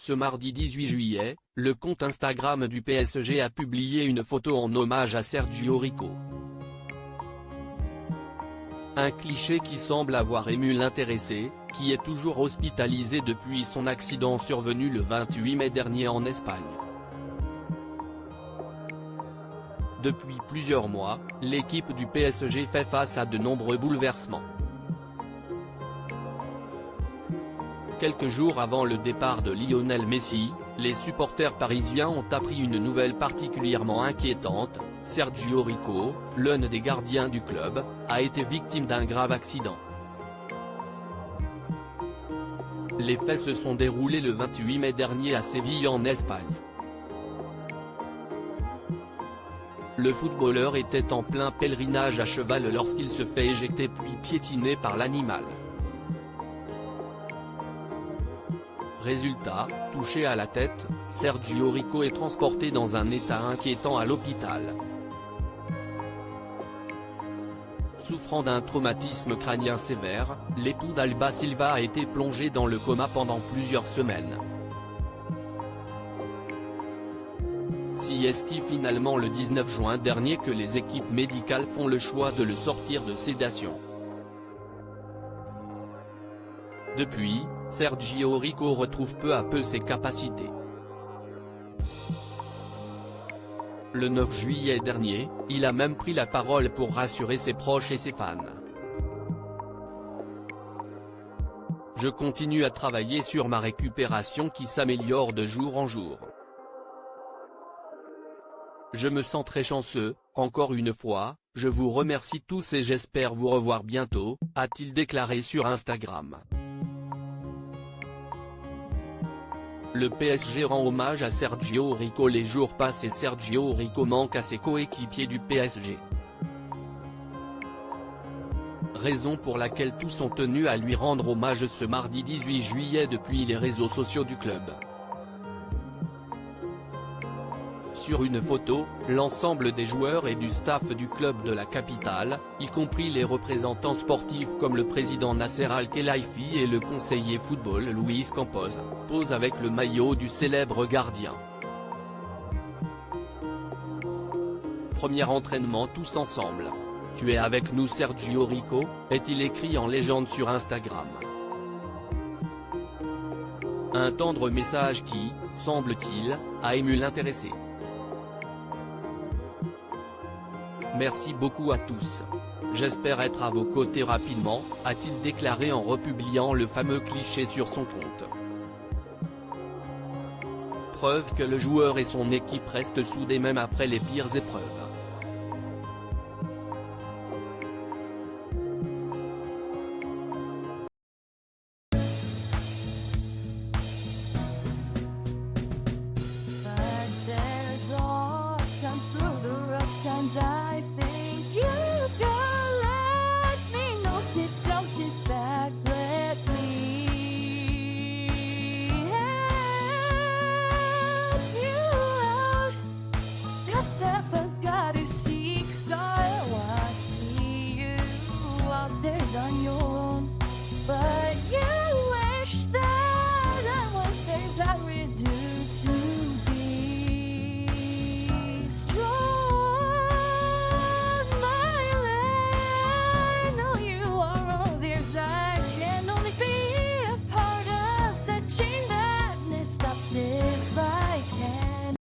Ce mardi 18 juillet, le compte Instagram du PSG a publié une photo en hommage à Sergio Rico. Un cliché qui semble avoir ému l'intéressé, qui est toujours hospitalisé depuis son accident survenu le 28 mai dernier en Espagne. Depuis plusieurs mois, l'équipe du PSG fait face à de nombreux bouleversements. Quelques jours avant le départ de Lionel Messi, les supporters parisiens ont appris une nouvelle particulièrement inquiétante: Sergio Rico, l'un des gardiens du club, a été victime d'un grave accident. Les faits se sont déroulés le 28 mai dernier à Séville en Espagne. Le footballeur était en plein pèlerinage à cheval lorsqu'il se fait éjecter puis piétiner par l'animal. Résultat, touché à la tête, Sergio Rico est transporté dans un état inquiétant à l'hôpital. Souffrant d'un traumatisme crânien sévère, l'époux d'Alba Silva a été plongé dans le coma pendant plusieurs semaines. C'est finalement le 19 juin dernier que les équipes médicales font le choix de le sortir de sédation. Depuis, Sergio Rico retrouve peu à peu ses capacités. Le 9 juillet dernier, il a même pris la parole pour rassurer ses proches et ses fans. Je continue à travailler sur ma récupération qui s'améliore de jour en jour. Je me sens très chanceux, encore une fois, je vous remercie tous et j'espère vous revoir bientôt, a-t-il déclaré sur Instagram. Le PSG rend hommage à Sergio Rico. Les jours passent et Sergio Rico manque à ses coéquipiers du PSG. Raison pour laquelle tous sont tenus à lui rendre hommage ce mardi 18 juillet depuis les réseaux sociaux du club. Sur une photo, l'ensemble des joueurs et du staff du club de la capitale, y compris les représentants sportifs comme le président Nasser Al-Khelaifi et le conseiller football Luis Campos, posent avec le maillot du célèbre gardien. Premier entraînement tous ensemble. Tu es avec nous Sergio Rico, est-il écrit en légende sur Instagram. Un tendre message qui, semble-t-il, a ému l'intéressé. Merci beaucoup à tous. J'espère être à vos côtés rapidement, a-t-il déclaré en republiant le fameux cliché sur son compte. Preuve que le joueur et son équipe restent soudés même après les pires épreuves.